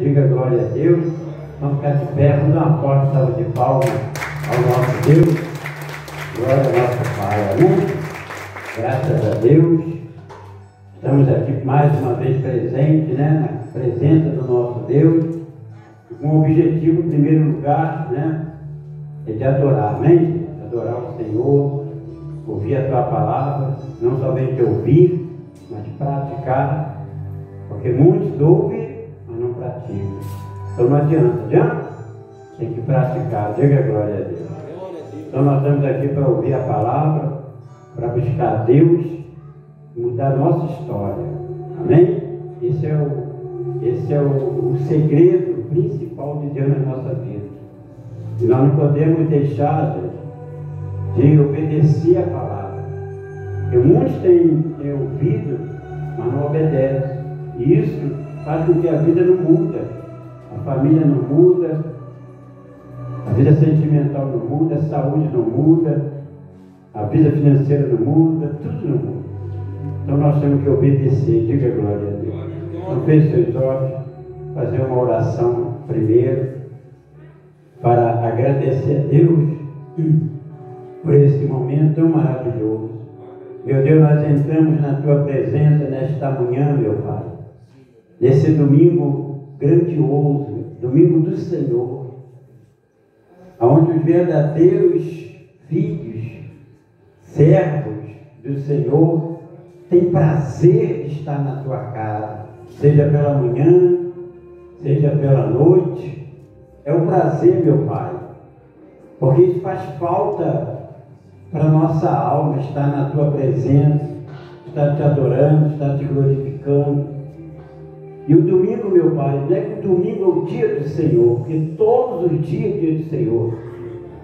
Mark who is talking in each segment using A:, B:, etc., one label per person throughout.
A: Diga glória a Deus. Vamos ficar de pé, vamos dar uma forte salva de palmas ao nosso Deus. Glória ao nosso Pai. Amém? Graças a Deus. Estamos aqui mais uma vez presentes, né? Na presença do nosso Deus. Com o objetivo, em primeiro lugar, né? É de adorar, amém? Adorar o Senhor, ouvir a Tua palavra, não somente ouvir, mas praticar, porque muitos ouvem, mas não praticam. Então não adianta, tem que praticar, diga glória a Deus. Então nós estamos aqui para ouvir a palavra, para buscar Deus, mudar a nossa história, amém? Esse é o segredo principal de Deus na nossa vida. E nós não podemos deixar de obedecer a palavra. Porque muitos têm ouvido, mas não obedecem. E isso faz com que a vida não muda. A família não muda, a vida sentimental não muda, a saúde não muda, a vida financeira não muda, tudo não muda. Então nós temos que obedecer, diga glória a Deus. Então feche seus olhos, fazer uma oração primeiro, para agradecer a Deus por esse momento tão maravilhoso. Meu Deus, nós entramos na Tua presença nesta manhã, meu Pai, nesse domingo grandioso, domingo do Senhor, onde os verdadeiros filhos, servos do Senhor, têm prazer de estar na Tua casa, seja pela manhã, seja pela noite. É um prazer, meu Pai, porque isso faz falta para a nossa alma, estar na Tua presença, estar Te adorando, estar Te glorificando. E o domingo, meu Pai, não é que o domingo é o dia do Senhor, porque todos os dias é dia do Senhor,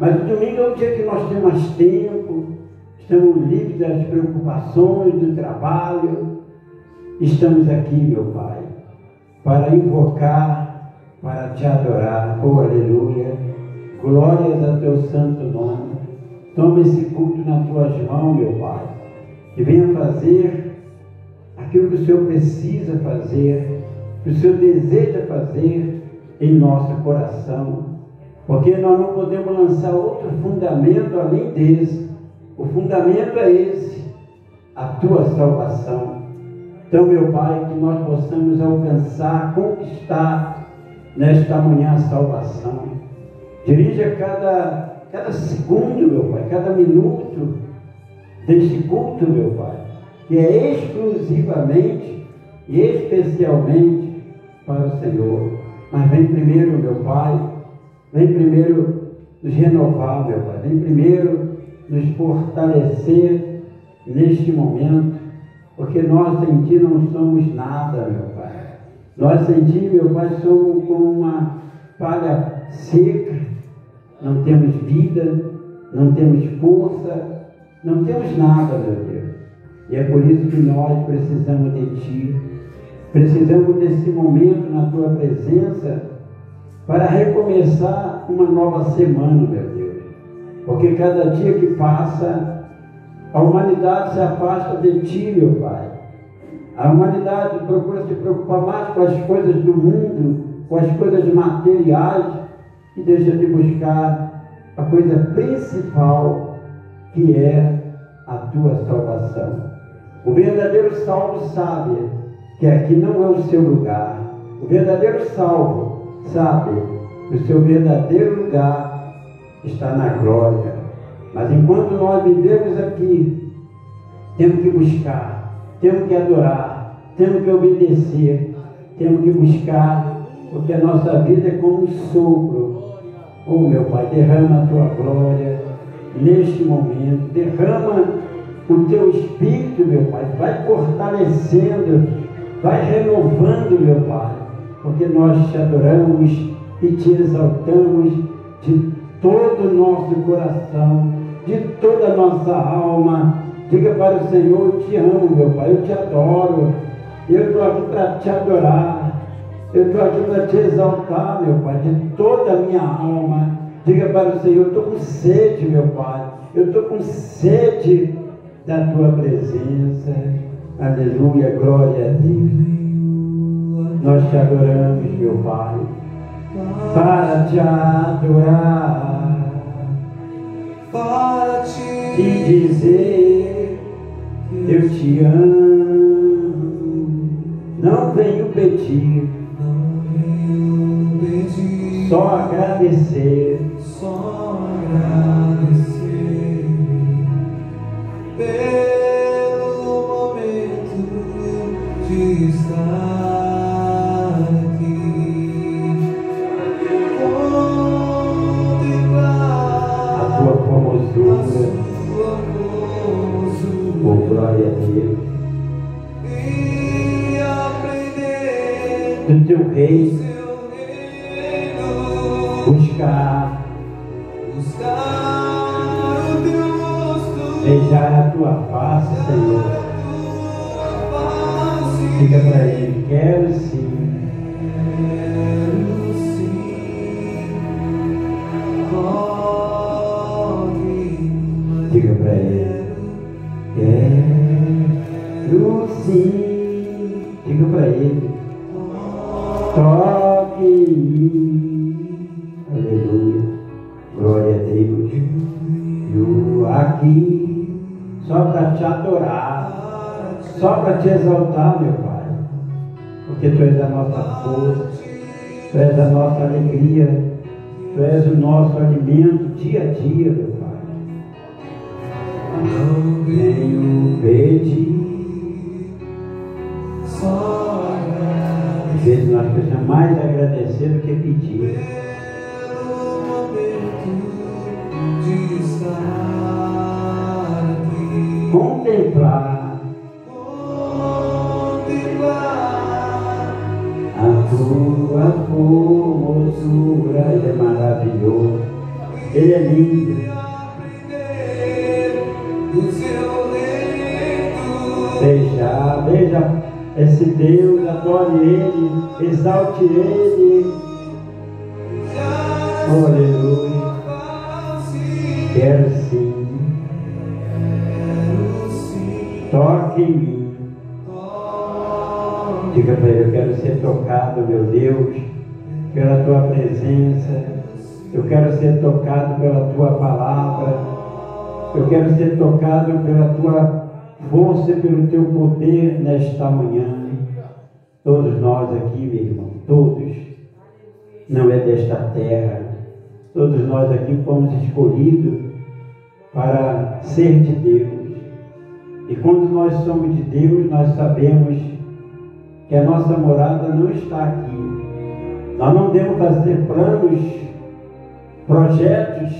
A: mas o domingo é o dia que nós temos mais tempo, estamos livres das preocupações, do trabalho. Estamos aqui, meu Pai, para invocar, para Te adorar, oh aleluia, glórias a Teu santo nome. Toma esse culto nas Tuas mãos, meu Pai, que venha fazer aquilo que o Senhor precisa fazer, que o Senhor deseja fazer em nosso coração, porque nós não podemos lançar outro fundamento além desse. O fundamento é esse, a Tua salvação. Então, meu Pai, que nós possamos alcançar, conquistar nesta manhã a salvação. Dirija cada segundo, meu Pai, cada minuto deste culto, meu Pai, que é exclusivamente e especialmente para o Senhor. Mas vem primeiro, meu Pai, vem primeiro nos renovar, meu Pai, vem primeiro nos fortalecer neste momento, porque nós sem Ti não somos nada, meu Pai. Nós sem Ti, meu Pai, somos como uma palha seca, não temos vida, não temos força, não temos nada, meu Deus. E é por isso que nós precisamos de Ti, precisamos desse momento na Tua presença, para recomeçar uma nova semana, meu Deus. Porque cada dia que passa, a humanidade se afasta de Ti, meu Pai. A humanidade procura se preocupar mais com as coisas do mundo, com as coisas materiais, e deixa de buscar a coisa principal, que é a Tua salvação. O verdadeiro salvo sabe que aqui não é o seu lugar. O verdadeiro salvo sabe que o seu verdadeiro lugar está na glória. Mas enquanto nós vivemos aqui, temos que buscar, temos que adorar, temos que obedecer, temos que buscar, porque a nossa vida é como um sopro. Oh, meu Pai, derrama a Tua glória neste momento, derrama o Teu Espírito, meu Pai, vai fortalecendo, vai renovando, meu Pai, porque nós Te adoramos e Te exaltamos de todo o nosso coração, de toda a nossa alma. Diga para o Senhor: eu Te amo, meu Pai, eu Te adoro, eu estou aqui para Te adorar, eu estou aqui para Te exaltar, meu Pai, de toda a minha alma. Diga para o Senhor: eu estou com sede, meu Pai, eu estou com sede da Tua presença. Aleluia, glória a Deus. Nós te adoramos, meu Pai, para te adorar,
B: para te
A: e dizer eu te amo. Não venho pedir, só agradecer,
B: pelo momento de estar aqui,
A: a tua formosura, por glória a Deus,
B: e aprender
A: do teu reino,
B: seu reino,
A: buscar
B: buscar o teu rosto,
A: beijar a tua face, Senhor. Diga para ele, quero sim, diga para ele, quero sim, diga para ele, toque em mim, aleluia, glória a Deus. Eu aqui só para te adorar, só para te exaltar, meu Pai, porque tu és a nossa força, tu és a nossa alegria, tu és o nosso alimento dia a dia, meu Pai. Não venho pedir,
B: só
A: às vezes nós precisamos mais agradecer do que pedir.
B: pelo momento de estar aqui,
A: Contemplar a tua formosura, ele é maravilhoso, ele é lindo.
B: o seu reino,
A: Beija esse Deus, adore ele, exalte ele. Oh, aleluia. Quero sim, toque em mim. Diga para ele, eu quero ser tocado, meu Deus, pela tua presença. Eu quero ser tocado pela tua palavra. Eu quero ser tocado pela tua força e pelo teu poder nesta manhã. Todos nós aqui, meu irmão, todos, não é desta terra. Todos nós aqui fomos escolhidos para ser de Deus. E quando nós somos de Deus, nós sabemos que a nossa morada não está aqui. Nós não devemos fazer planos, projetos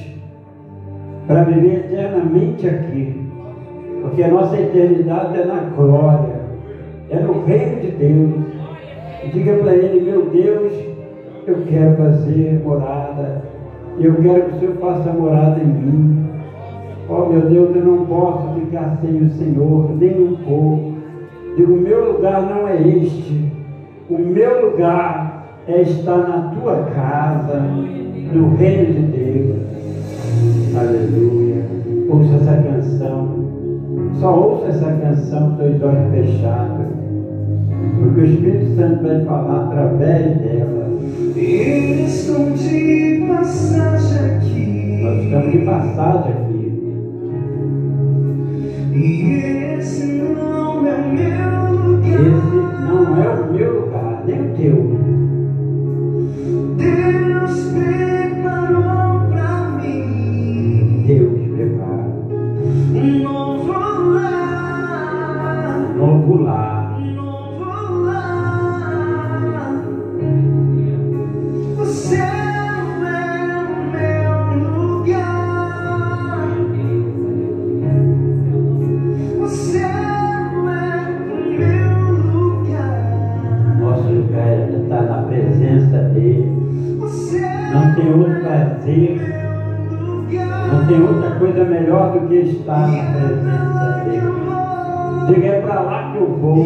A: para viver eternamente aqui, porque a nossa eternidade é na glória, é no reino de Deus. E diga para ele, meu Deus, eu quero fazer morada, eu quero que o Senhor faça morada em mim. Oh meu Deus, eu não posso ficar sem o Senhor, nem um pouco. Digo, o meu lugar não é este, o meu lugar é estar na tua casa, no reino de Deus. Aleluia. Ouça essa canção, só ouça essa canção com seus olhos fechados, porque o Espírito Santo vai falar através dela.
B: estou de passagem aqui,
A: Nós estamos de passagem aqui.
B: e esse não é o meu lugar.
A: Esse não é o meu lugar, nem o teu.
B: Deus preparou pra mim
A: Deus prepara
B: um novo lar,
A: novo lar.
B: um novo lar. Você não é o meu lugar, você não é o meu lugar,
A: Nosso lugar é estar na presença dele.
B: você
A: Não tem outro prazer, não tem outra coisa melhor do que estar na presença dele. Diga, é para lá que eu vou.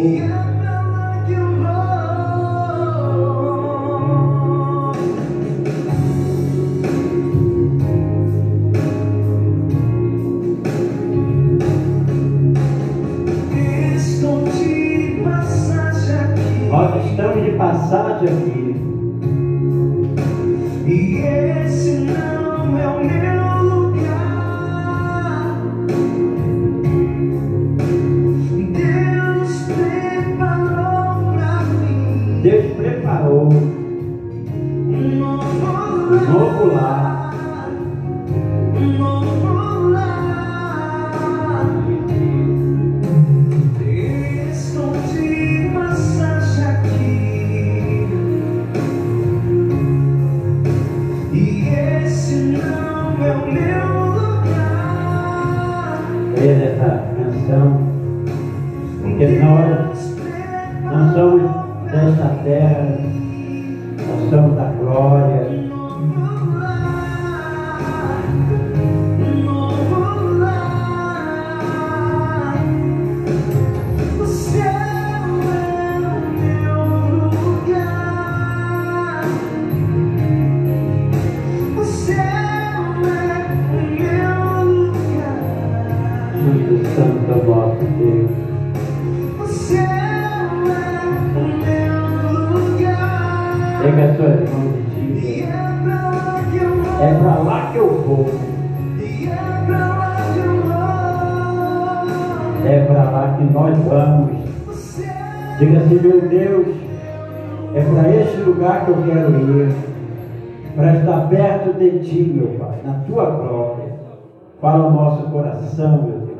A: Nós estamos de passagem
B: E esse não é o meu lugar. Deus preparou pra mim.
A: Deus preparou
B: Um
A: um novo lar.
B: Um novo lar. Estou de passagem aqui. E esse não é o meu lugar.
A: Creia nessa canção, porque nós somos desta terra, nós somos da glória. Espírito Santo é o nosso Deus. Pega as suas mãos e diga: é para lá que eu vou. É para lá que nós vamos. Diga assim: meu Deus, é para este lugar que eu quero ir, para estar perto de ti, meu Pai, na tua glória. Fala o nosso coração, meu Deus.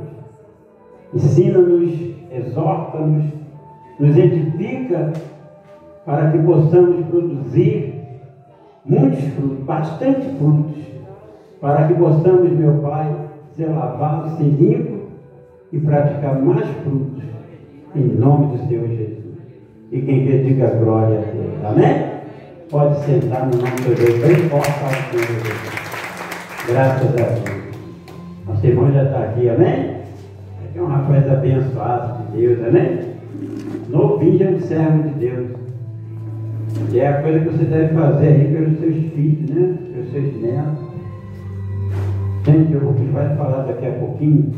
A: Ensina-nos, exorta-nos, nos edifica para que possamos produzir muitos frutos, bastante frutos, para que possamos, meu Pai, ser lavados, ser limpos e praticar mais frutos, em nome do Senhor Jesus. E quem quer diga glória a Deus, amém? Pode sentar no nome de Deus, bem forte ao Senhor Jesus. Graças a Deus. Nosso irmão já está aqui, amém? É um rapaz abençoado de Deus, amém? Novinho já é um servo de Deus. E é a coisa que você deve fazer aí pelos seus filhos, né? Pelos seus netos. Gente, eu vai falar daqui a pouquinho,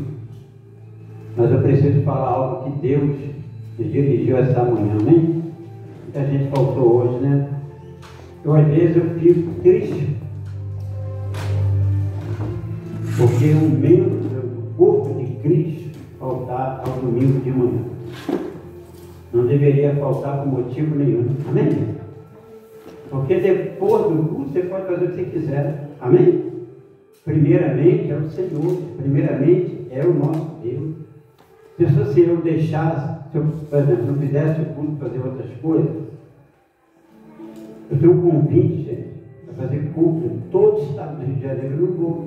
A: mas eu preciso falar algo que Deus nos dirigiu essa manhã, amém? Muita gente faltou hoje, né? Eu, às vezes, eu fico triste, porque um membro do corpo de Cristo faltar ao domingo de manhã. Não deveria faltar por motivo nenhum, amém? Porque depois do culto você pode fazer o que você quiser, amém? Primeiramente é o Senhor, primeiramente é o nosso Deus. Se eu deixasse, se eu, por exemplo, não fizesse o culto fazer outras coisas, eu tenho um convite, gente, para fazer culto em todo o estado do Rio de Janeiro. Eu não vou.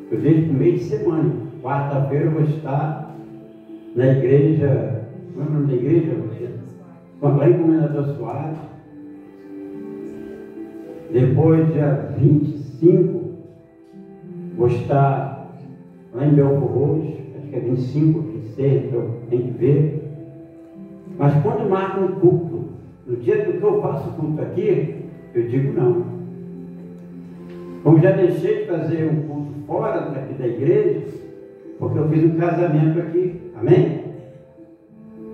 A: Eu deixo para o meio de semana. Quarta-feira eu vou estar na igreja, como é o nome da igreja? Lá em Comendador Soares. Depois, dia 25, vou estar lá em Belfor Roxo, acho que é 25, 26, então tem que ver. Mas quando marca um culto, no dia que eu faço culto aqui, eu digo não. Como já deixei de fazer um culto fora daqui da igreja, porque eu fiz um casamento aqui, amém?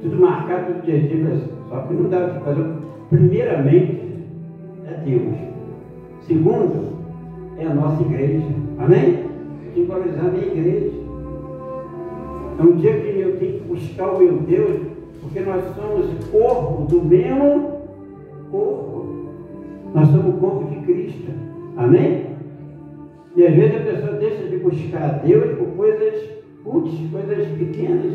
A: Tudo marcado, tudo direitinho, só que não dá para fazer. Primeiramente, é Deus. Segundo, é a nossa igreja, amém? Eu tenho que valorizar a minha igreja. É um dia que eu tenho que buscar o meu Deus, porque nós somos corpo do mesmo corpo. Nós somos o corpo de Cristo, amém? E às vezes a pessoa deixa de buscar a Deus por coisas úteis, coisas pequenas,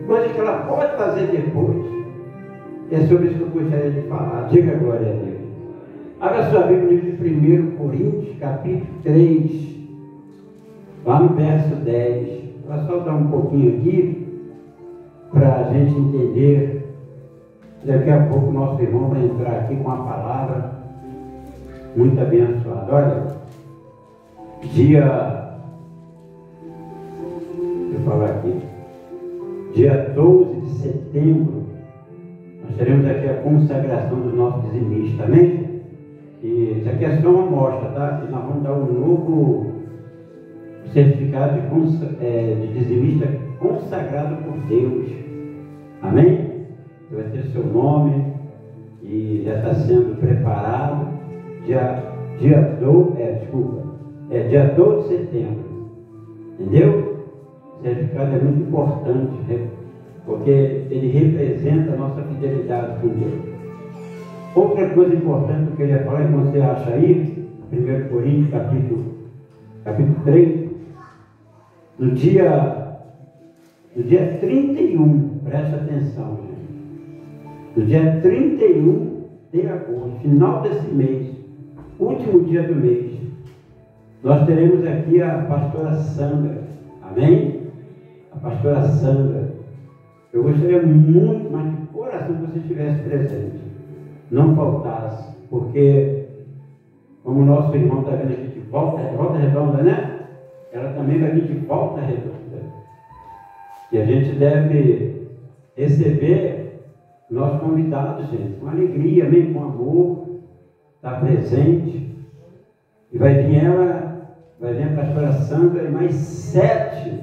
A: coisas que ela pode fazer depois. É sobre isso que eu gostaria de falar. Diga glória a Deus. Abra sua Bíblia no livro de 1 Coríntios, capítulo 3, lá no verso 10. Vou só dar um pouquinho aqui, para a gente entender. Daqui a pouco o nosso irmão vai entrar aqui com uma palavra muito abençoada. Olha, dia 12 de setembro, nós teremos aqui a consagração dos nossos dizimistas, amém? E isso aqui é só uma amostra, tá? E nós vamos dar um novo certificado de dizimista consagrado por Deus, amém? Que vai ter seu nome e já está sendo preparado. dia 12 de setembro. Entendeu? O certificado é muito importante, né? Porque ele representa a nossa fidelidade com Deus. Outra coisa importante que eu queria falar, que você acha aí, 1 Coríntios, capítulo 3, no dia 31, presta atenção, gente. No dia 31 de agosto, final desse mês, último dia do mês, nós teremos aqui a pastora Sandra, amém? A pastora Sandra. Eu gostaria muito, mas de coração, que você estivesse presente, não faltasse, porque, como o nosso irmão está vendo aqui de volta redonda, né? Ela também vai vir de volta redonda. E a gente deve receber nossos convidados, gente, com alegria, mesmo com amor, estar presente. E vai vir a pastora Sandra e mais 7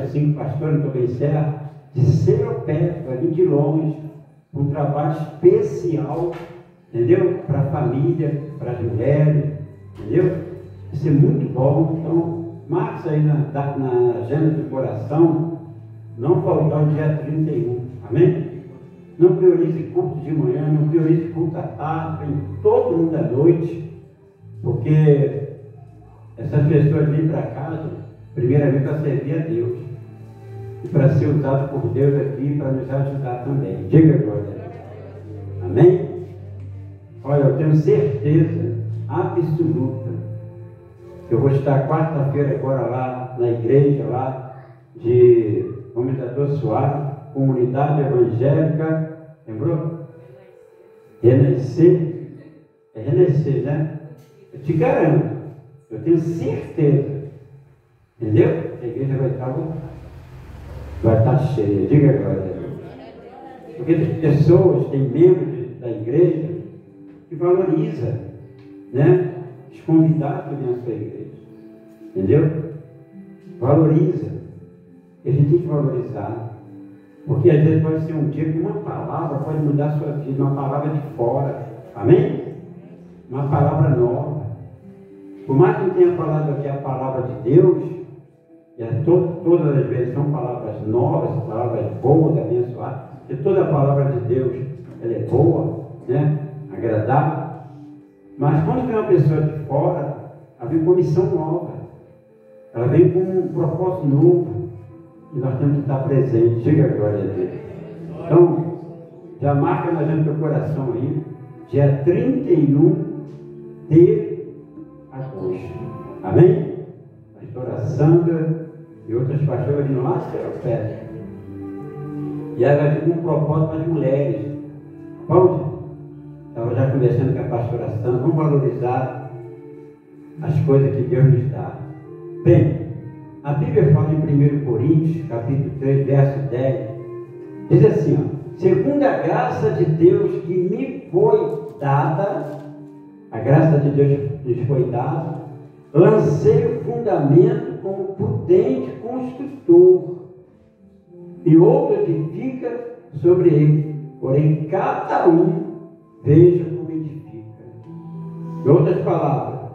A: ou 5 pastores, não estou bem certo, de Cerro Perto, vai vir de longe, um trabalho especial, entendeu? Para a família, para as mulheres, entendeu? Vai ser muito bom. Então, marque isso aí na agenda do coração, não faltar o dia 31, amém? Não priorize culto de manhã, não priorize culto à tarde, vem todo mundo à noite, porque essas pessoas vêm para casa, primeiramente para servir a Deus e para ser usado por Deus aqui para nos ajudar também. Diga glória a Deus. Amém? Olha, eu tenho certeza absoluta que eu vou estar quarta-feira agora lá na igreja lá de Comendador Soares, comunidade evangélica, lembrou? Renascer, é renascer, né? Eu te garanto, eu tenho certeza, entendeu? A igreja vai estar cheia, diga agora. Porque tem pessoas, tem membros da igreja que valorizam, né? Os convidados que vêm à sua igreja, entendeu? Valoriza. E a gente tem que valorizar. Porque às vezes pode ser um dia que uma palavra pode mudar a sua vida, uma palavra de fora. Amém? Uma palavra nova. Por mais que tenha falado aqui a palavra de Deus, e todas as vezes são palavras novas, palavras boas, abençoadas, e toda a palavra de Deus ela é boa, né? Agradável. Mas quando vem uma pessoa de fora, ela vem com missão nova, ela vem com um propósito novo, e nós temos que estar presentes. Diga a glória a Deus. Então, já marca na gente do coração aí, dia 31 de agosto. Amém? Pastora Sandra e outras pastoras vindo lá Cerro Perto. E ela vai vir com um propósito para as mulheres. Pode? Estava já conversando com a pastora Sandra. Vamos valorizar as coisas que Deus nos dá. Bem, a Bíblia fala em 1 Coríntios, capítulo 3, verso 10. Diz assim, ó: segundo a graça de Deus que me foi dada, a graça de Deus nos foi dada, lancei o fundamento como prudente construtor, e outro edifica sobre ele. Porém, cada um veja como edifica. Em outras palavras,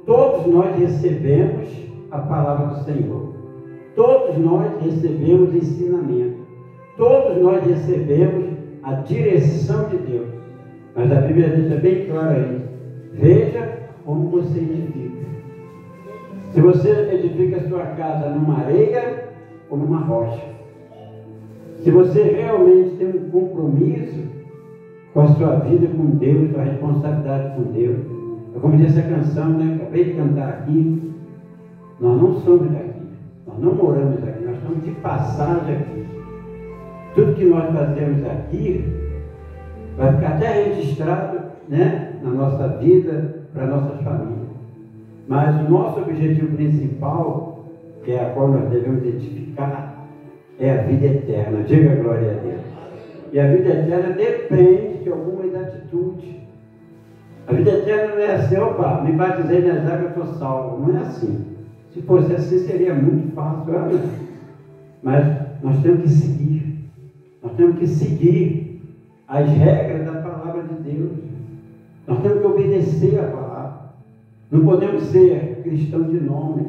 A: todos nós recebemos a palavra do Senhor. Todos nós recebemos ensinamento. Todos nós recebemos a direção de Deus. Mas a Bíblia deixa bem claro aí: veja como você edifica. Se você edifica a sua casa numa areia ou numa rocha. Se você realmente tem um compromisso com a sua vida com Deus, com a responsabilidade com Deus. Eu, como disse a canção, né? Acabei de cantar aqui. Nós não somos daqui. Nós não moramos aqui. Nós estamos de passagem aqui. Tudo que nós fazemos aqui vai ficar até registrado, né, na nossa vida, para nossas famílias. Mas o nosso objetivo principal, que é a qual nós devemos identificar, é a vida eterna. Diga glória a Deus. E a vida eterna depende de algumas atitudes. A vida eterna não é assim: opa, me batizei nas águas, eu estou salvo. Não é assim. Se fosse assim, seria muito fácil. Mas nós temos que seguir. Nós temos que seguir as regras da palavra de Deus. Nós temos que obedecer a palavra. Não podemos ser cristão de nome,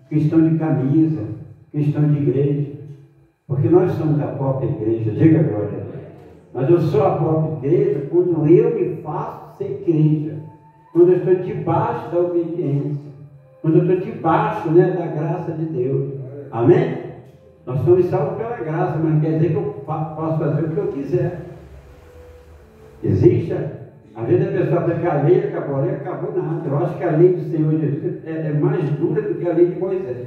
A: cristão de camisa, cristão de igreja, porque nós somos a própria igreja. Diga a glória a Deus. Mas eu sou a própria igreja quando eu me faço ser igreja, quando eu estou debaixo da obediência, quando eu estou debaixo, da graça de Deus. Amém? Nós somos salvos pela graça, mas não quer dizer que eu posso fazer o que eu quiser. Existe, às vezes a pessoa pensa que a lei acabou nada. Eu acho que a lei do Senhor Jesus é mais dura do que a lei de Moisés.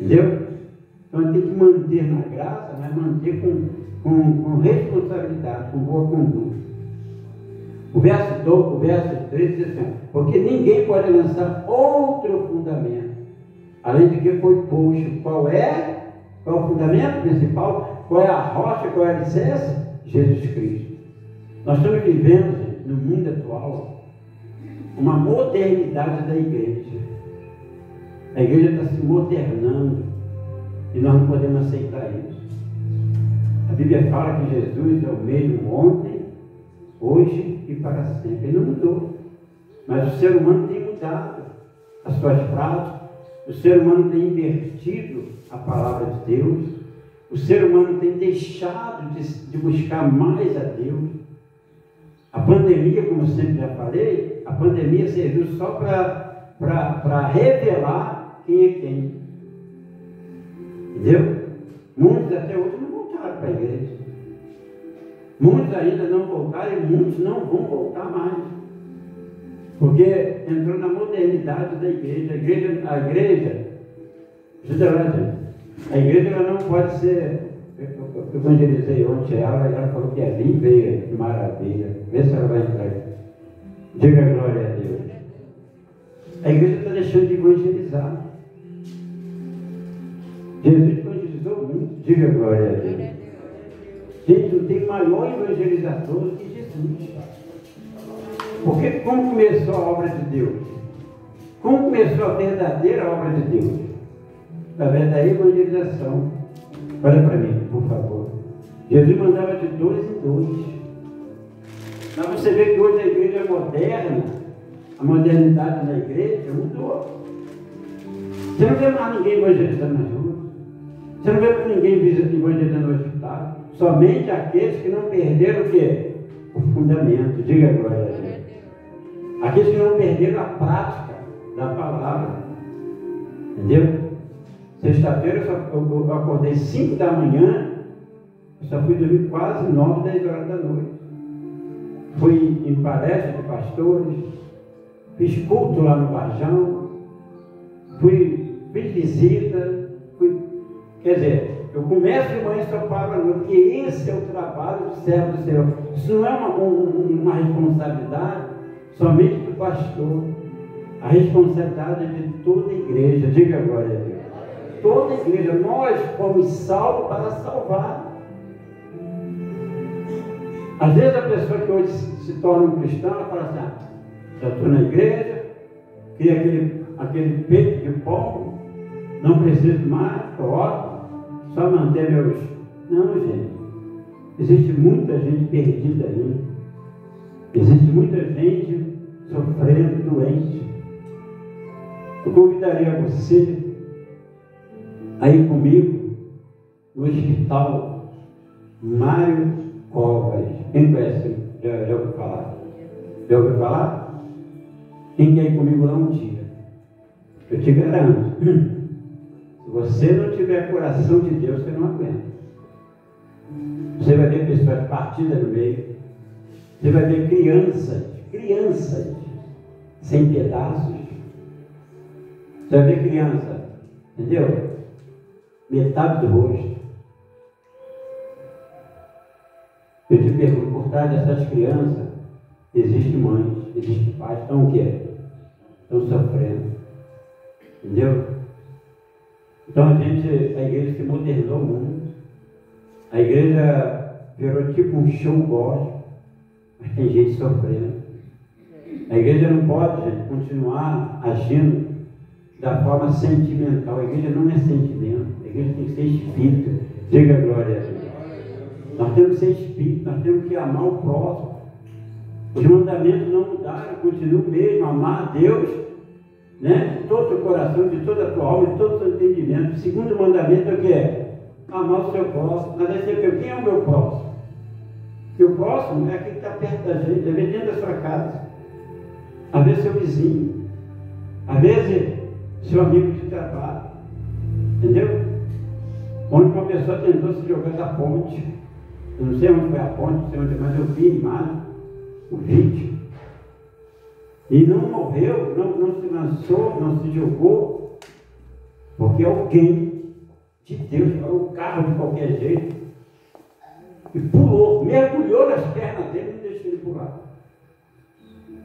A: Entendeu? Então tem que manter na graça, mas manter com responsabilidade, com boa conduta. O verso 3 diz assim: porque ninguém pode lançar outro fundamento, além de que foi posto. Qual é o fundamento principal? Qual é a rocha? Qual é a alicerce? Jesus Cristo. Nós estamos vivendo, gente, no mundo atual, uma modernidade da igreja. A igreja está se modernando e nós não podemos aceitar isso. A Bíblia fala que Jesus é o mesmo ontem, hoje e para sempre. Ele não mudou. Mas o ser humano tem mudado as suas práticas. O ser humano tem invertido a palavra de Deus. O ser humano tem deixado de buscar mais a Deus. A pandemia, como sempre já falei, a pandemia serviu só para revelar quem é quem. Entendeu? Muitos até hoje não voltaram para a igreja. Muitos ainda não voltaram e muitos não vão voltar mais. Porque entrou na modernidade da igreja. A igreja, a igreja ela não pode ser. Eu evangelizei ontem ela falou que é limpa e maravilha. Vê se ela vai entrar aí. Diga a glória a Deus. A igreja está deixando de evangelizar. Jesus evangelizou muito. Diga a glória a Deus. Gente, não tem maior evangelizador do que Jesus. Porque como começou a obra de Deus? Como começou a verdadeira obra de Deus? Através da evangelização. Olha para mim, por favor. Jesus mandava de 2 em 2. Mas você vê que hoje a igreja é moderna, a modernidade da igreja mudou. Você não vê mais ninguém evangelizando nas ruas. Você não vê mais ninguém evangelizando no hospital. Somente aqueles que não perderam o quê? O fundamento. Diga agora a Deus. Aqueles que não perderam a prática da palavra. Entendeu? Sexta-feira eu acordei 5 da manhã, eu só fui dormir quase 9, 10 horas da noite. Fui em palestra de pastores, fiz culto lá no Barjão, fiz visita, quer dizer, eu começo de manhã e só paro à noite, porque esse é o trabalho do servo do Senhor. Isso não é uma responsabilidade somente do pastor, a responsabilidade é de toda a igreja. Diga agora a Deus. Toda a igreja, nós fomos salvos para salvar. Às vezes a pessoa que hoje se torna um cristão, ela fala assim: já estou na igreja, cria aquele peito de pombo, não preciso mais, estou ótimo, só manter meus. Não, gente. Existe muita gente perdida aí. Existe muita gente sofrendo, doente. Eu convidaria você a ir comigo no hospital Mário Covas. Quem conhece? Já ouviu falar? Já ouviu falar? Quem quer ir comigo lá um dia? Eu te garanto. Se você não tiver coração de Deus, você não aguenta. Você vai ver pessoas partidas no meio. Você vai ver crianças sem pedaços. Você vai ver criança, entendeu? Metade do rosto. Eu te pergunto, por trás dessas crianças, existem mães, existem pais, estão o quê? Estão sofrendo. Entendeu? Então a igreja se modernou muito. A igreja virou tipo um show gospel, mas tem gente sofrendo. A igreja não pode, gente, continuar agindo da forma sentimental. A igreja não é sentimento, a igreja tem que ser espírito. Diga a glória a Deus. Nós temos que ser espírito, nós temos que amar o próximo. Os mandamentos não mudaram, continuam o mesmo, amar a Deus, né? De todo o teu coração, de toda a tua alma, de todo o teu entendimento. O segundo mandamento é o que é? Amar o seu próximo. Mas aí você pergunta, quem é o meu próximo? Meu próximo é aquele que está perto da gente, às vezes dentro da sua casa, às vezes seu vizinho, às vezes seu amigo de trabalho, entendeu? Onde uma pessoa tentou se jogar da ponte, eu não sei onde foi a ponte, não sei onde, mas eu vi a imagem, o vídeo, e não morreu, não se lançou, não se jogou, porque alguém de Deus parou o carro de qualquer jeito e pulou, mergulhou nas pernas dele e não deixou ele pular,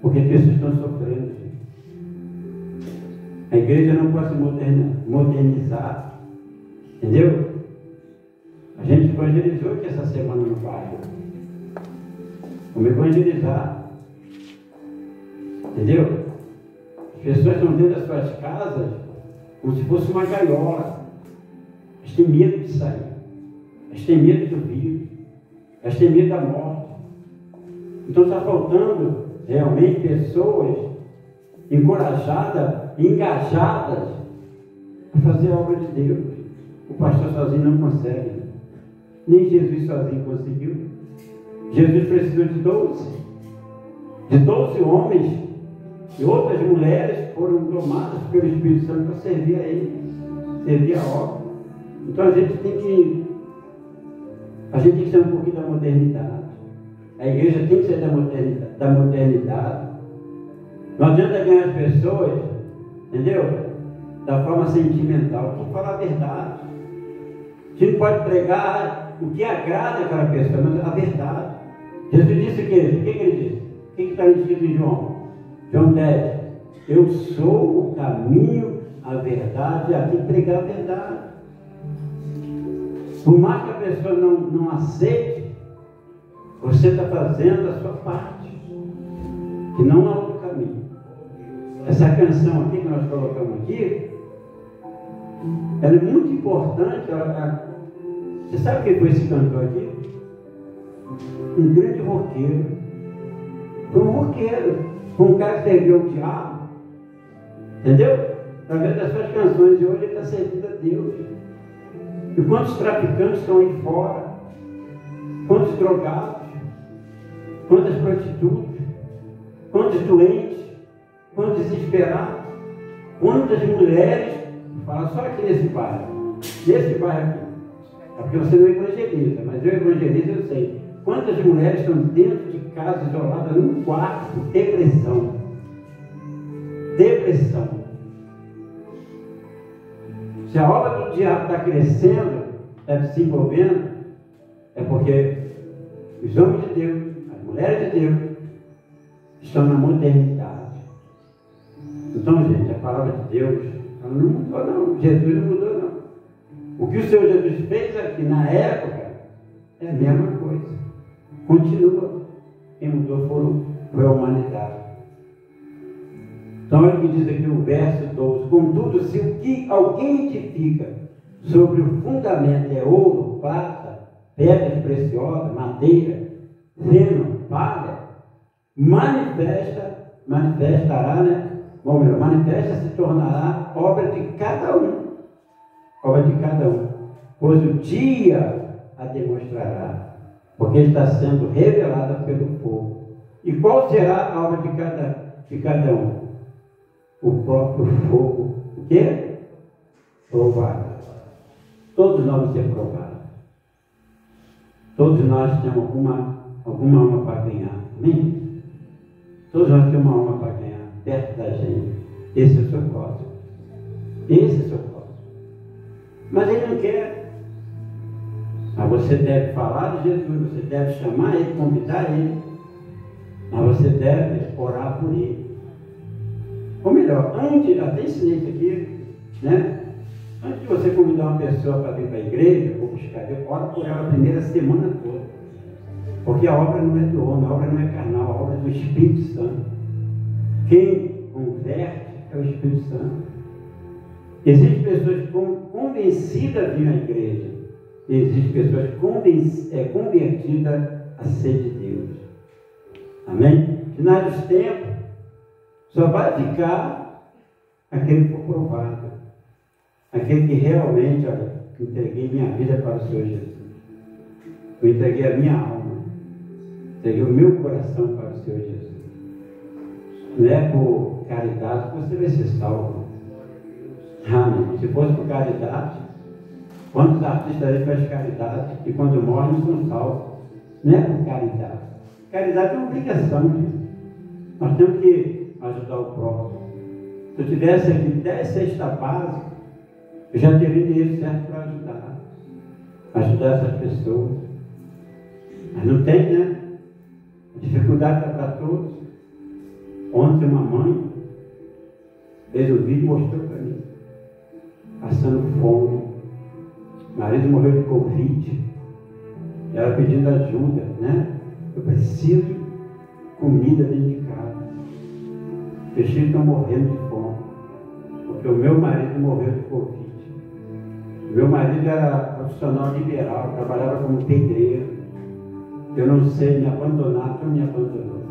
A: porque as pessoas estão sofrendo, gente. A igreja não pode se modernizar, entendeu? A gente evangelizou aqui essa semana no bairro. Vamos evangelizar, entendeu? As pessoas estão dentro das suas casas como se fosse uma gaiola. Elas têm medo de sair, elas têm medo do vírus, elas têm medo da morte. Então está faltando realmente pessoas encorajadas, engajadas a fazer a obra de Deus. O pastor sozinho não consegue, nem Jesus sozinho conseguiu. Jesus precisou de 12 homens e outras mulheres foram tomadas pelo Espírito Santo para servir a Ele, servir a obra. Então a gente tem que ser um pouquinho da modernidade. A igreja tem que ser da modernidade. Não adianta ganhar as pessoas, entendeu? Da forma sentimental. Tem que falar a verdade. A gente pode pregar o que agrada aquela pessoa, mas a verdade. Jesus disse o que? O que ele disse? O que está escrito em João? João 10. Eu sou o caminho, a verdade, a quem pregar a verdade. Por mais que a pessoa não aceite, você está fazendo a sua parte. Que não há outro caminho. Essa canção aqui que nós colocamos aqui, ela é muito importante. Você sabe quem foi esse cantor aqui? Um grande roqueiro. Foi um roqueiro. Foi um cara que serviu ao diabo. Entendeu? Através das suas canções. E hoje ele está servindo a Deus. E quantos traficantes estão aí fora? Quantos drogados? Quantas prostitutas? Quantos doentes? Quantos desesperados? Quantas mulheres? Fala só aqui nesse bairro. Nesse bairro aqui. É porque você não evangeliza, mas eu evangelizo, eu sei. Quantas mulheres estão dentro de casa, isoladas, num quarto, depressão. Depressão. Se a obra do diabo está crescendo, está se envolvendo, é porque os homens de Deus, as mulheres de Deus, estão na modernidade. Então, gente, a palavra de Deus, ela não mudou não. Jesus não mudou não. O que o Senhor Jesus fez aqui na época é a mesma coisa. Continua. Quem mudou foi a humanidade. Então, olha o que diz aqui o verso 12. Contudo, se o que alguém edifica sobre o fundamento é ouro, prata, pedras preciosas, madeira, feno, palha, manifestará, né? Ou melhor, manifesta se tornará obra de cada um. Obra de cada um. Pois o dia a demonstrará, porque está sendo revelada pelo fogo. E qual será a obra de cada um? O próprio fogo. O quê? Provado. Todos nós vamos ser provados. Todos nós temos alguma alma para ganhar. Amém? Todos nós temos uma alma para ganhar perto da gente. Esse é o seu próximo. Esse é o seu próximo. Mas ele não quer. Mas você deve falar de Jesus, você deve chamar ele, convidar ele. Mas você deve orar por ele. Ou melhor, até ensinei isso aqui, né? Antes de você convidar uma pessoa para vir para a igreja, ou buscar Deus, ora por ela a primeira semana toda. Porque a obra não é do homem, a obra não é carnal, a obra é do Espírito Santo. Quem converte é o Espírito Santo. Existem pessoas convencidas a vir à igreja. Existem pessoas convertidas a ser de Deus. Amém? Final dos tempos, só vai ficar aquele que for provado. Aquele que realmente, olha, entreguei minha vida para o Senhor Jesus. Eu entreguei a minha alma. Entreguei o meu coração para o Senhor Jesus. Não é por caridade que você vai ser salvo. Amém. Se fosse por caridade, quantos artistas aí fazem caridade e quando morrem não são salvos? Não é por caridade. Caridade é uma obrigação, gente. Nós temos que ajudar o próximo. Se eu tivesse aqui 10 cestas básicas, eu já teria dinheiro certo para ajudar essas pessoas. Mas não tem, né? A dificuldade está para todos. Ontem uma mãe fez um vídeo e mostrou para mim, passando fome. O marido morreu de Covid. Ela pedindo ajuda, né? Eu preciso de comida dentro de casa. Meus filhos estão morrendo de fome. Porque o meu marido morreu de Covid. O meu marido era profissional liberal, trabalhava como pedreiro. Eu não sei me abandonar, então me abandonou.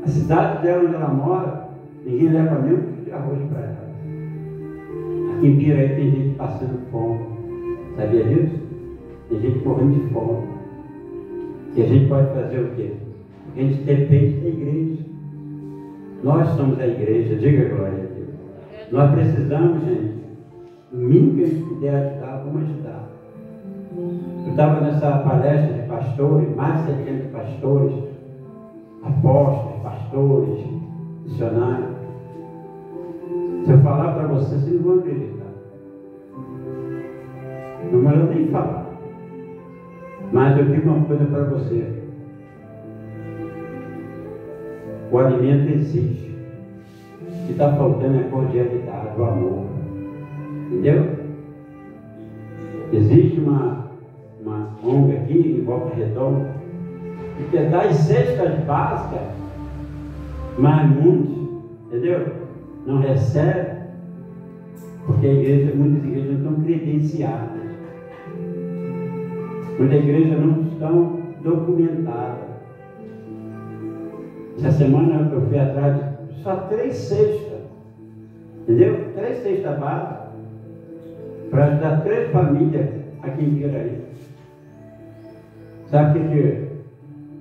A: A cidade dela onde ela mora, ninguém leva nem um quilo de arroz para ela. Aqui em Piraí tem gente passando fome. Sabia disso? Tem gente morrendo de fome. E a gente pode fazer o quê? Porque a gente depende da igreja. Nós somos a igreja, diga glória a Deus. Nós precisamos, gente, o mínimo que a gente puder ajudar, vamos ajudar. Eu estava nessa palestra de pastores, mais de 70 pastores, apóstolos, pastores, missionários. Se eu falar para vocês não vão acreditar. Não é melhor nem falar. Mas eu digo uma coisa para você. O alimento existe. O que está faltando é a cordialidade, o amor. Entendeu? Existe uma ONG aqui em Volta Redonda que quer dar as cestas básicas, mas muitos, entendeu? Não recebem, porque muitas igrejas não estão credenciadas. Muitas igrejas não estão documentadas. Essa semana eu fui atrás de só 3 cestas, entendeu? 3 cestas básicas para ajudar 3 famílias aqui em Piraí. Sabe o que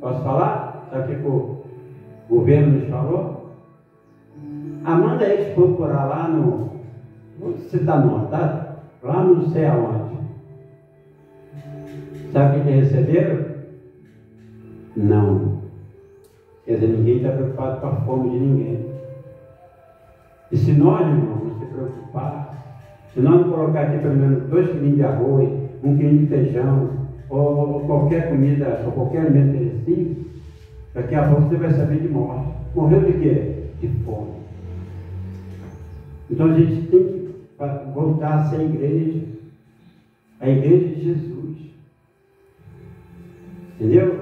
A: posso falar? Sabe o que o governo nos falou? Manda eles procurar lá no... Vou citar nome, tá? Lá não sei aonde. Sabe o que receberam? Não. Quer dizer, ninguém está preocupado com a fome de ninguém. E se nós, irmãos, não se preocupar, se nós não colocar aqui pelo menos 2 quilinhos de arroz, 1 quilinho de feijão, ou qualquer comida, ou qualquer alimento perecível, daqui a pouco você vai saber de morte. Morreu de quê? De fome. Então a gente tem que voltar a ser a igreja de Jesus. Entendeu?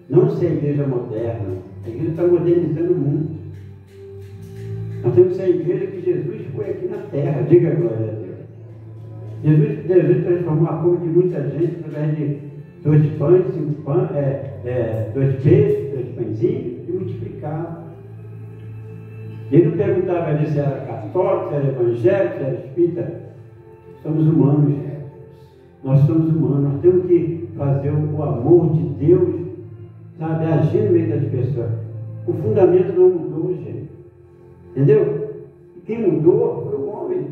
A: Não ser a igreja moderna. A igreja está modernizando o mundo. Nós temos que ser a igreja que Jesus foi aqui na terra. Diga a glória a Deus. Jesus transformou a fome de muita gente através de 2 pães, 5 pães, 2 peixes, 2 pãezinhos, e multiplicava. Ele não perguntava ali se era católico, se era evangélico, se era espírita. Somos humanos. Nós somos humanos. Nós temos que fazer o amor de Deus, sabe, agir no meio das pessoas. O fundamento não mudou, gente. Entendeu? E quem mudou foi o homem.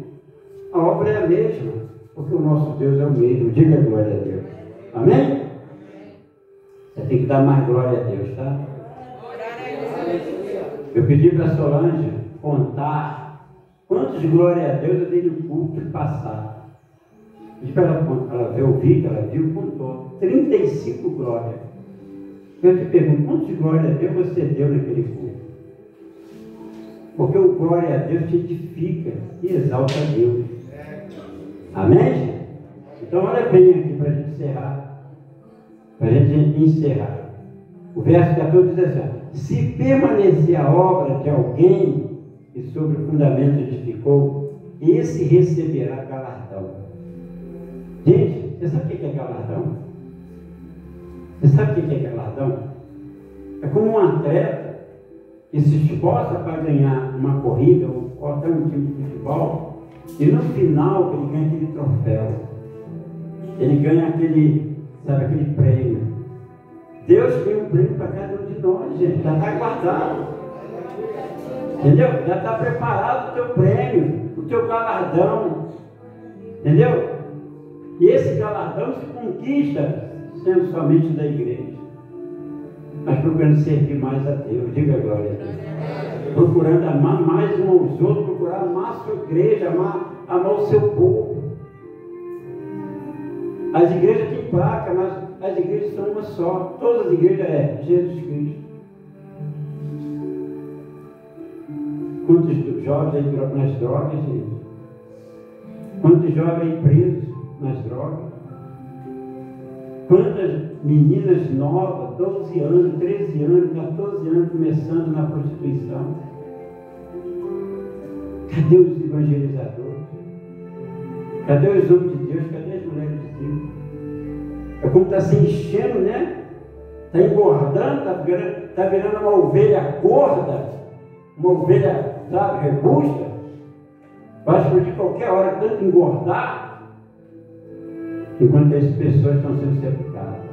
A: A obra é a mesma, porque o nosso Deus é o mesmo. Diga glória a Deus. Amém? Você tem que dar mais glória a Deus, tá? Eu pedi para a Solange contar quantos glória a Deus eu dei no culto passado. Pedi para ela ver, ouvir, que ela viu, contou. 35 glórias. Eu te pergunto, quantos glória a Deus você deu naquele culto? Porque o glória a Deus te edifica e exalta a Deus. Amém, gente? Então olha bem aqui para a gente encerrar. Para a gente encerrar. O verso 14 diz assim: se permanecer a obra de alguém que sobre o fundamento edificou, esse receberá galardão. Gente, você sabe o que é galardão? Você sabe o que é galardão? É como um atleta e se esforça para ganhar uma corrida ou qualquer um time de futebol, e no final ele ganha aquele troféu, ele ganha aquele, sabe, aquele prêmio. Deus tem um prêmio para cada um de nós, gente, já está guardado, entendeu? Já está preparado o teu prêmio, o teu galardão, entendeu? E esse galardão se conquista sendo somente da igreja, mas procurando servir mais a Deus, diga glória a Deus. Procurando amar mais uns aos outros, procurar amar a sua igreja, amar o seu povo. As igrejas têm placa, mas as igrejas são uma só. Todas as igrejas é Jesus Cristo. Quantos jovens aí nas drogas, gente? Quantos jovens aí presos nas drogas? Quantas meninas novas, 12 anos, 13 anos, 14 anos, começando na prostituição? Cadê os evangelizadores? Cadê os homens de Deus? Cadê as mulheres de Deus? É como está se enchendo, né? Está engordando, está virando uma ovelha gorda, uma ovelha, sabe, robusta. Vai explodir qualquer hora, tanto engordar. Enquanto essas pessoas estão sendo sepultadas,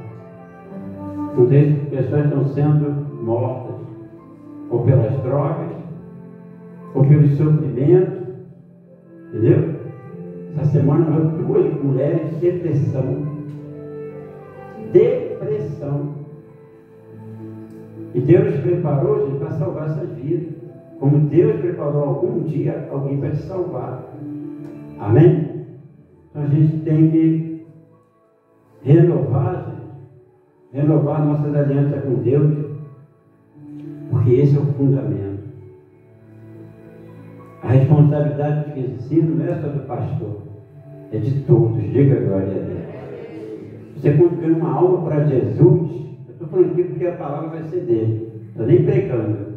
A: enquanto essas pessoas estão sendo mortas, ou pelas drogas, ou pelos sofrimentos, entendeu? Essa semana eu 2 mulheres de depressão. E Deus nos preparou, gente, para salvar essas vidas. Como Deus preparou algum dia alguém para te salvar. Amém? Então a gente tem que renovar nossas alianças com Deus, porque esse é o fundamento. A responsabilidade do ensino não é só do pastor, é de todos, diga glória a Deus. Você quando ganha uma alma para Jesus, eu estou falando aqui porque a palavra vai ser dele, estou nem pregando.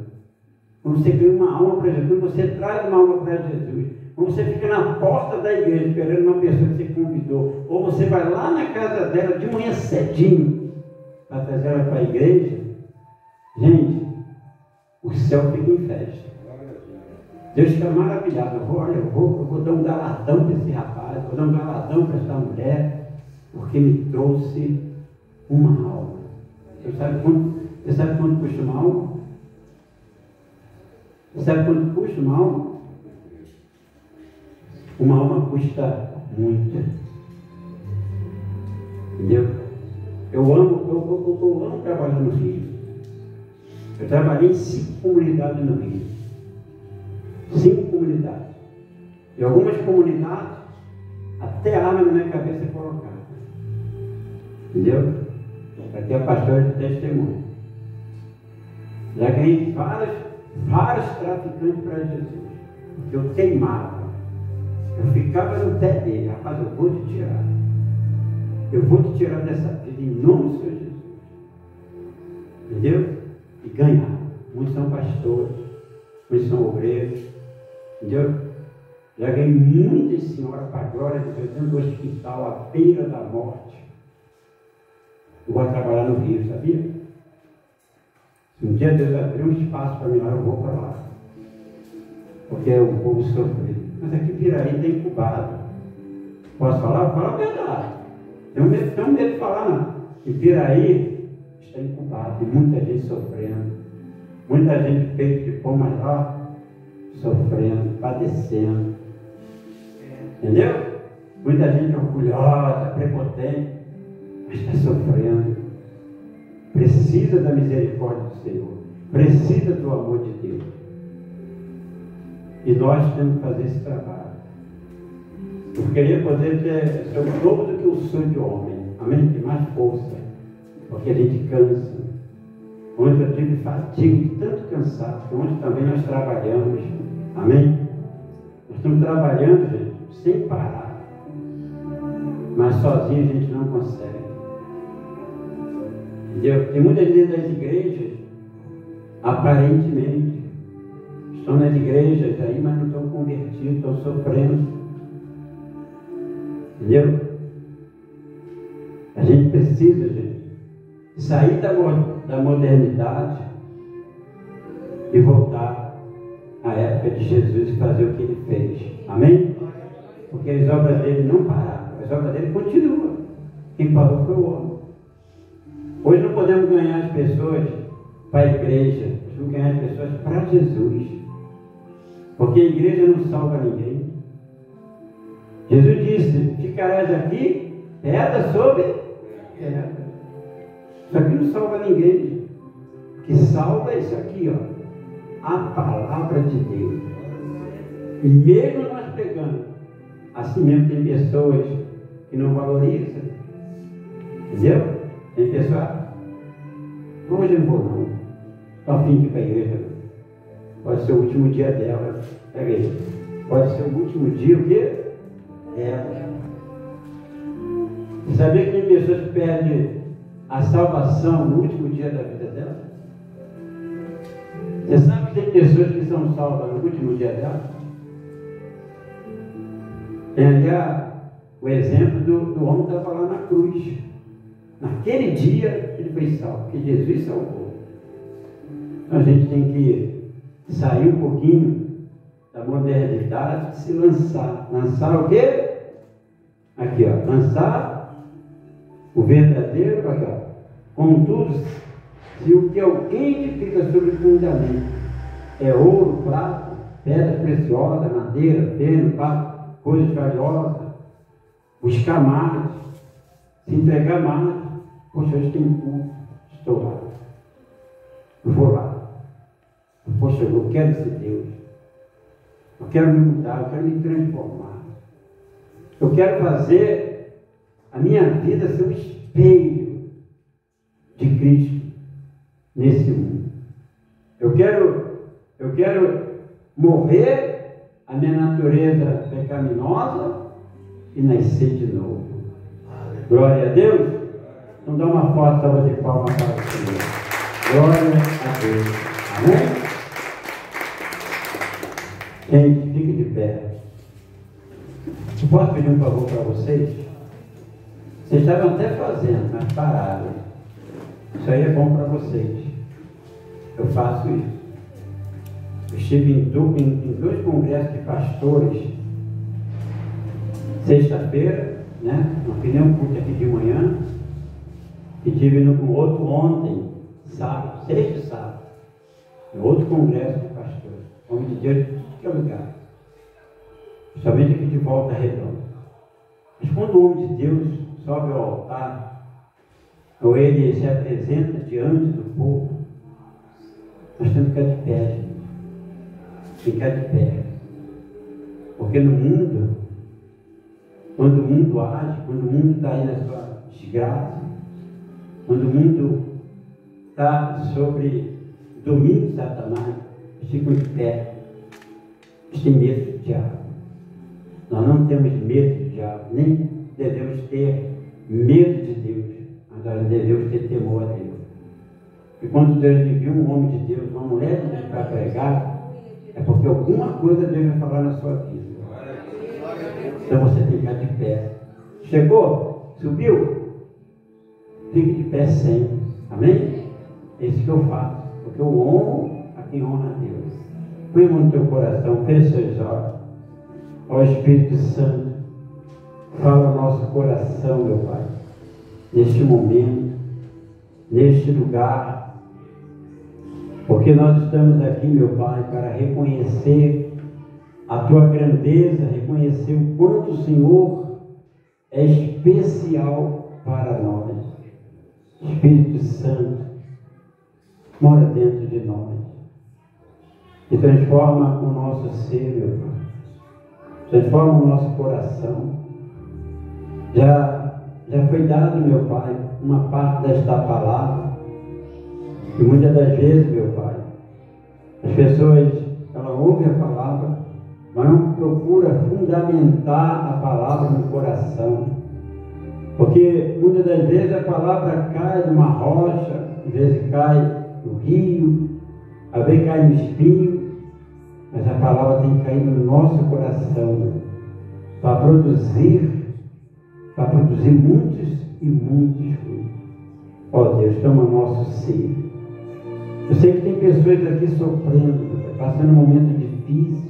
A: Quando você ganha uma alma para Jesus, você traz uma alma para Jesus. Quando você fica na porta da igreja esperando uma pessoa que você convidou, ou você vai lá na casa dela de manhã cedinho para trazer ela para a igreja, gente, o céu fica em festa. Deus fica maravilhado. Eu vou dar um galardão para esse rapaz, vou dar um galardão para essa mulher, porque me trouxe uma alma. Você sabe quanto custa uma alma? Você sabe quanto custa uma alma? Uma alma custa muito. Entendeu? Eu amo trabalhar no Rio. Eu trabalhei em 5 comunidades no Rio. 5 comunidades. E algumas comunidades, até arma na minha cabeça é colocada. Entendeu? Aqui é a pastora de testemunho. Já ganhei vários traficantes para Jesus. Porque eu teimava. Eu ficava no pé dele. Rapaz, eu vou te tirar. Eu vou te tirar dessa vida em nome do Senhor Jesus. Entendeu? E ganhar. Muitos são pastores. Muitos são obreiros. Entendeu? Já ganhei muitas senhoras para a glória de Deus dentro do hospital, à beira da morte. Eu vou trabalhar no Rio, sabia? Se um dia Deus abrir um espaço para mim lá, eu vou para lá. Porque é um povo sofrido. Mas aqui Piraí está incubado. Posso falar? Vou falar a verdade. Tenho medo de falar, não. Que Piraí está incubado. Tem muita gente sofrendo. Muita gente feita de pão, mas lá sofrendo, padecendo. Entendeu? Muita gente orgulhosa, prepotente, mas está sofrendo. Precisa da misericórdia do Senhor. Precisa do amor de Deus. E nós temos que fazer esse trabalho. Eu queria poder ser o dobro do que o sonho de homem. Amém? Tem mais força. Porque a gente cansa. Onde eu tive fadiga de tanto cansaço, onde também nós trabalhamos. Amém? Nós estamos trabalhando, gente, sem parar. Mas sozinho a gente não consegue. Entendeu? Tem muitas vezes das igrejas, aparentemente, estão nas igrejas aí, mas não estão convertidos, estão sofrendo. Entendeu? A gente precisa, gente, sair da modernidade e voltar à época de Jesus e fazer o que ele fez. Amém? Porque as obras dele não pararam, as obras dele continuam. Quem parou foi o homem. Hoje não podemos ganhar as pessoas para a igreja, precisamos ganhar as pessoas para Jesus. Porque a igreja não salva ninguém. Jesus disse: ficarás aqui, pedra sobre pedra. Isso aqui não salva ninguém. O que salva é isso aqui, ó, a palavra de Deus. E mesmo nós pregando, assim mesmo tem pessoas que não valorizam. Entendeu? Tem pessoas: hoje eu não vou não, estou a fim de ir para a igreja. Pode ser o último dia dela. Pega aí. Pode ser o último dia o quê? Dela. Você sabia que tem pessoas que perdem a salvação no último dia da vida dela? Você sabe que tem pessoas que são salvas no último dia dela? Tem ali o exemplo do homem que estava lá na cruz. Naquele dia ele foi salvo, porque Jesus salvou. Então a gente tem que sair um pouquinho da modernidade e se lançar. Lançar o quê? Aqui, ó. Lançar o verdadeiro, aqui, ó. Contudo, se o que alguém edifica sobre o fundamento é ouro, prata, pedras preciosas, madeira, feno, coisas valiosas, buscar mais, se entregar mais. Poxa, hoje tem um culto, estou lá, eu vou lá. Poxa, eu quero ser Deus, eu quero me mudar, eu quero me transformar, eu quero fazer a minha vida ser um espelho de Cristo nesse mundo. Eu quero morrer a minha natureza pecaminosa e nascer de novo. Glória a Deus. Então dá uma forte salva de palmas para o Senhor. Glória a Deus. Amém? Gente, fique de pé. Eu posso pedir um favor para vocês? Vocês estavam até fazendo, mas pararam. Isso aí é bom para vocês. Eu faço isso. Eu estive em dois congressos de pastores. Sexta-feira, né? Não fiz nenhum culto aqui de manhã. E tive no outro ontem, sábado, sexta e sábado. Em outro congresso de pastores. Homem de Deus de tudo que é lugar. Principalmente aqui de Volta Redonda. Mas quando o homem de Deus sobe ao altar, ou ele se apresenta diante do povo, nós temos que ficar de pé, gente. Ficar de pé. Porque no mundo, quando o mundo age, quando o mundo está aí na sua desgraça, quando o mundo está sobre o domínio de Satanás, eles ficam de pé. Eles têm medo do diabo. Nós não temos medo do diabo, nem devemos ter medo de Deus, mas nós devemos ter temor a Deus. E quando Deus envia um homem de Deus, uma mulher de Deus para pregar, é porque alguma coisa Deus vai falar na sua vida. Então você tem que ficar de pé. Chegou? Subiu? Fique de pé sempre. Amém? É isso que eu faço. Porque eu honro a quem honra a Deus. Põe a mão no teu coração, feche seus olhos. Ó Espírito Santo, fala no nosso coração, meu Pai. Neste momento, neste lugar. Porque nós estamos aqui, meu Pai, para reconhecer a Tua grandeza, reconhecer o quanto o Senhor é especial para nós. Espírito Santo, mora dentro de nós e transforma o nosso ser, meu Pai. Transforma o nosso coração. Já foi dado, meu Pai, uma parte desta palavra. E muitas das vezes, meu Pai, as pessoas, elas ouvem a palavra, mas não procuram fundamentar a palavra no coração. Porque muitas das vezes a palavra cai numa rocha, às vezes cai no rio, às vezes cai no espinho, mas a palavra tem que cair no nosso coração para produzir muitos e muitos frutos. Ó Deus, toma nosso ser, Eu sei que tem pessoas aqui sofrendo, meu Pai, passando momentos difíceis,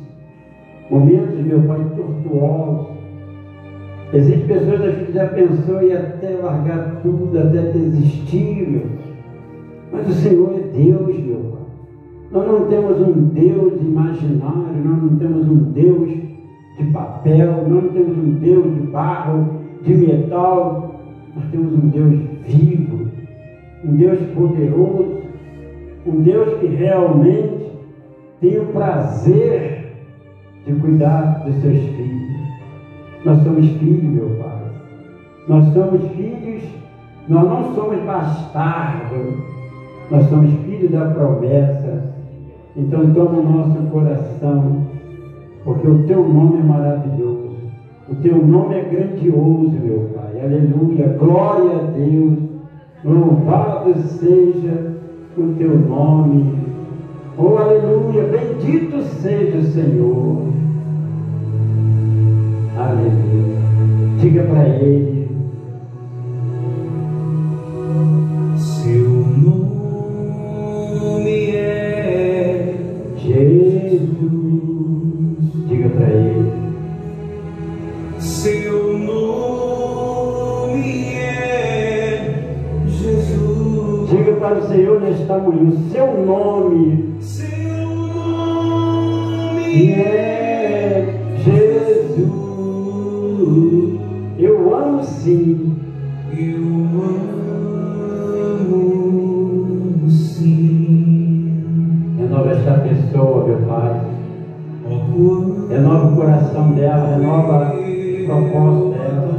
A: momentos, meu Pai, tortuosos. Existem pessoas aqui que já pensou em até largar tudo, até desistir, meu Pai. Mas o Senhor é Deus, meu Pai. Nós não temos um Deus imaginário, nós não temos um Deus de papel, nós não temos um Deus de barro, de metal. Nós temos um Deus vivo, um Deus poderoso, um Deus que realmente tem o prazer de cuidar dos seus filhos. Nós somos filhos, meu Pai. Nós somos filhos, nós não somos bastardos, nós somos filhos da promessa. Então toma o nosso coração, porque o Teu nome é maravilhoso, o Teu nome é grandioso, meu Pai. Aleluia, glória a Deus, louvado seja o Teu nome. Oh, aleluia, bendito seja o Senhor. Aleluia. Diga para Ele:
B: Seu nome é
A: Jesus. Diga para Ele:
B: Seu nome é Jesus.
A: diga para o Senhor nesta manhã: o Seu nome
B: Seu nome
A: é Jesus. Eu amo sim.
B: Eu amo sim.
A: Renova esta pessoa, meu Pai.
B: Ó, quanto
A: Renova o coração dela, renova o propósito dela.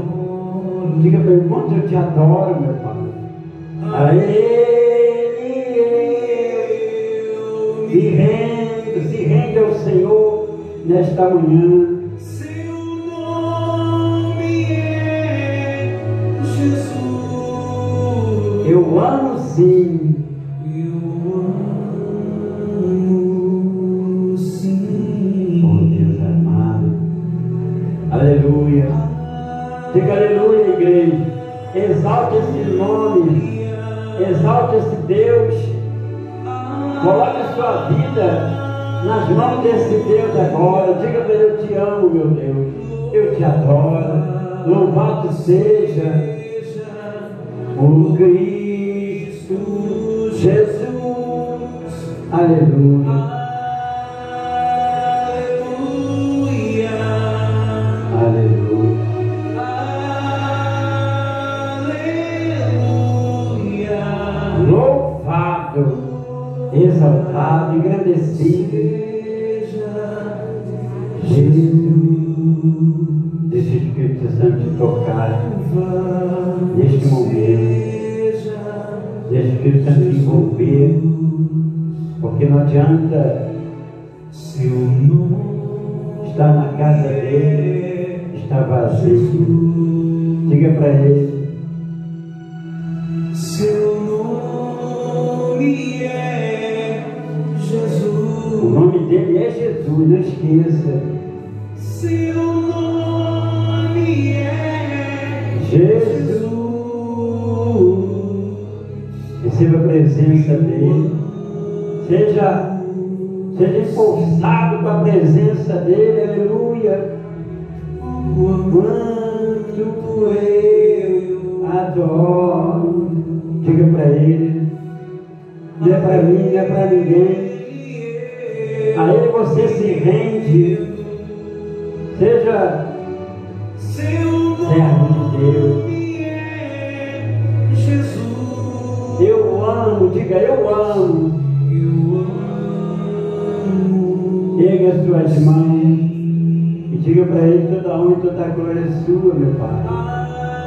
A: Diga para ele: quanto eu te adoro, meu Pai. A Ele eu me rendo, se rende ao Senhor nesta manhã.
B: Seu nome é Jesus.
A: Eu amo sim.
B: Eu amo sim.
A: Oh Deus amado. Aleluia. Diga aleluia, igreja. Exalte esse nome. Exalte esse Deus. Coloque a sua vida nas mãos desse Deus agora. Diga para ele: eu te amo, meu Deus. Eu te adoro. Louvado seja o Cristo Jesus. Aleluia. Aleluia. Louvado, exaltado, engrandecido Jesus. Deixa o Espírito Santo te tocar neste momento. Deixa o Espírito Santo te envolver, porque não adianta estar na casa dele, estar vazio. Diga para ele:
B: Seu nome é Jesus.
A: o nome dele é Jesus, não esqueça.
B: Seu nome é
A: Jesus. Receba a presença dele. Seja impulsado com a presença dele. Aleluia. Quanto eu adoro. Diga para ele: não é para mim, não é para ninguém. A ele você se rende. Seja servo de Deus. Eu amo, diga: eu amo. Erga as suas mãos e diga para ele: toda honra e toda glória é sua, meu Pai.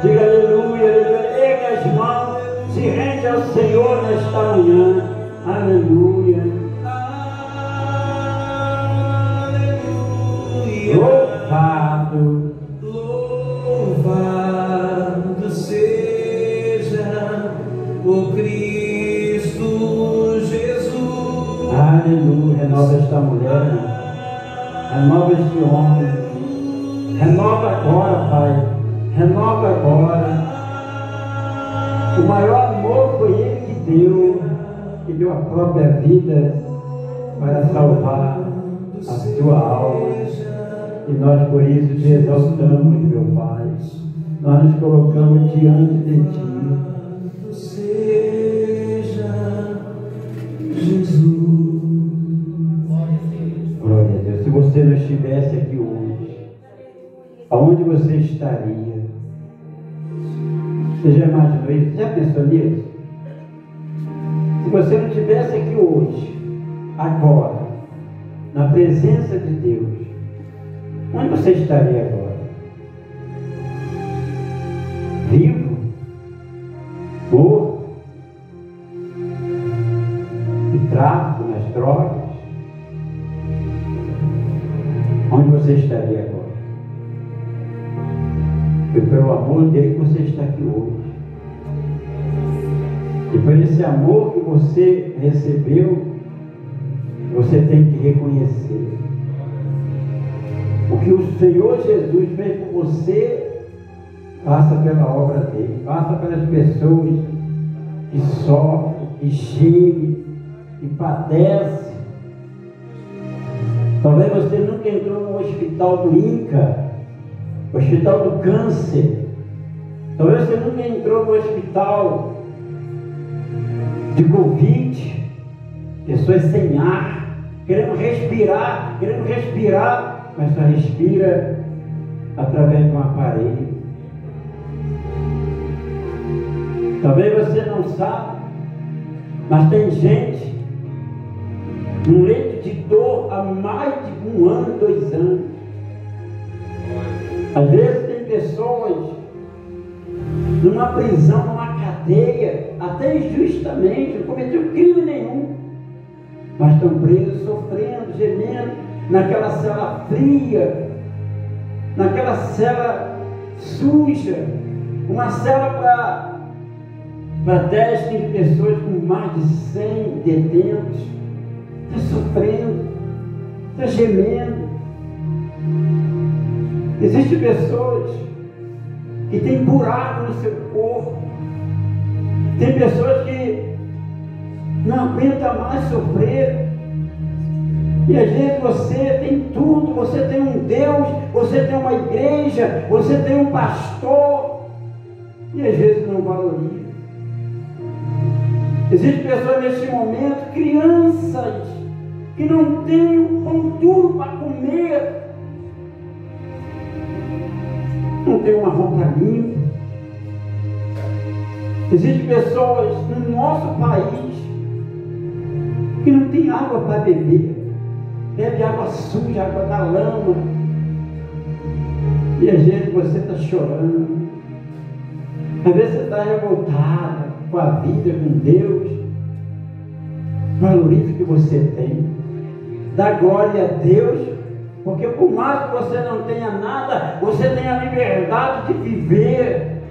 A: Diga aleluia, aleluia. Erga as mãos, se rende ao Senhor nesta manhã. Aleluia. Louvado,
B: louvado seja o Cristo Jesus.
A: aleluia. Renova esta mulher, renova este homem, renova agora, Pai, renova agora. O maior amor foi Ele que deu, e que deu a própria vida para salvar a sua alma. E nós por isso te exaltamos, meu Pai. Nós nos colocamos diante de Ti.
B: Seja Jesus.
A: Glória a Deus. Se você não estivesse aqui hoje, aonde você estaria? Você já imaginou isso? Já pensou nisso? Se você não estivesse aqui hoje, agora, na presença de Deus, onde você estaria agora? Vivo? Morto? No tráfico, nas drogas? Onde você estaria agora? Foi pelo amor dele que você está aqui hoje. E por esse amor que você recebeu, você tem que reconhecer o que o Senhor Jesus fez por você. Passa pela obra dele, passa pelas pessoas que sofrem, que gemem, que padecem. Talvez você nunca entrou no hospital do INCA, hospital do câncer. Talvez você nunca entrou no hospital de Covid, pessoas sem ar, querendo respirar, mas só respira através de um aparelho. Talvez você não sabe, mas tem gente num leito de dor há mais de 1 ano, 2 anos. Às vezes tem pessoas numa prisão, numa cadeia, até injustamente, não cometeu crime nenhum, mas estão presos, sofrendo, gemendo, naquela cela fria, naquela cela suja, uma cela para 10, 15 pessoas com mais de 100 detentos, está sofrendo, está gemendo. Existem pessoas que têm buraco no seu corpo, tem pessoas que não aguentam mais sofrer. E às vezes você tem tudo, você tem um Deus, você tem uma igreja, você tem um pastor, e às vezes não valoriza. Existem pessoas neste momento, crianças, que não têm um pão duro para comer, não tem uma roupa limpa. Existem pessoas no nosso país que não tem água para beber, bebe água suja, água da lama, e às vezes você está chorando, às vezes você está revoltado com a vida, com Deus. Valorize o que você tem, dá glória a Deus, porque por mais que você não tenha nada, você tem a liberdade de viver,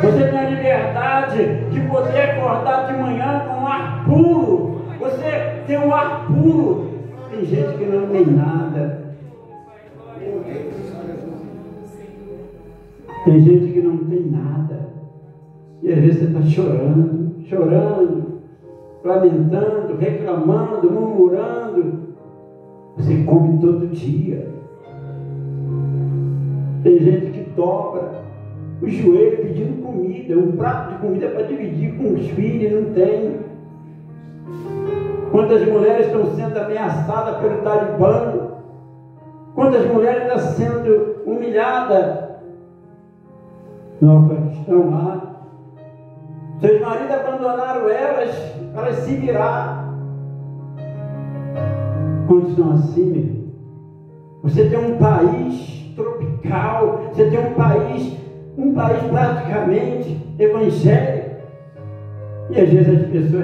A: você tem a liberdade de poder acordar de manhã com um ar puro, você tem um ar puro. Tem gente que não tem nada, tem gente que não tem nada, e às vezes você está chorando, lamentando, reclamando, murmurando. Você come todo dia. Tem gente que dobra o joelho pedindo comida, um prato de comida para dividir com os filhos, não tem. Quantas mulheres estão sendo ameaçadas pelo Talibã? Quantas mulheres estão sendo humilhadas no Afeganistão lá? Seus maridos abandonaram elas se viraram. Quando estão assim, meu irmão, você tem um país tropical, você tem um país praticamente evangélico, e às vezes as pessoas